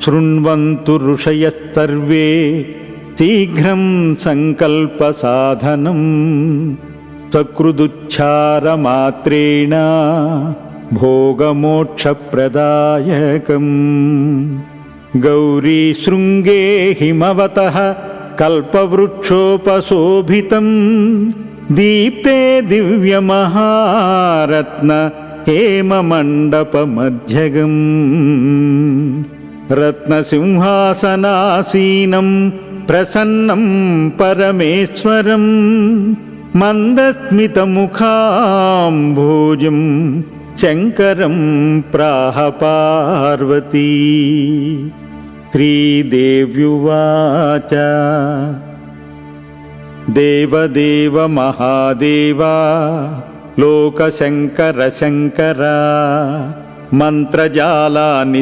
శృण्वन्तु ऋषयः शीघ्रं सङ्कल्पसाधनं सकृदुच्चारमात्रेण भोगमोक्षप्रदायकम् गौरीशृङ्गे हिमवतः कल्पवृक्षोपशोभितं दीप्ते दिव्यमहारत्न हेममण्डपमध्यगम् रत्नसिंहासनासीनं प्रसन्नं परमेश्वरं मन्दस्मितमुखाम्भोजं शङ्करं प्राह पार्वती। श्रीदेव्युवाच देवदेव महादेव लोकशङ्कर शङ्कर मन्त्रजालानि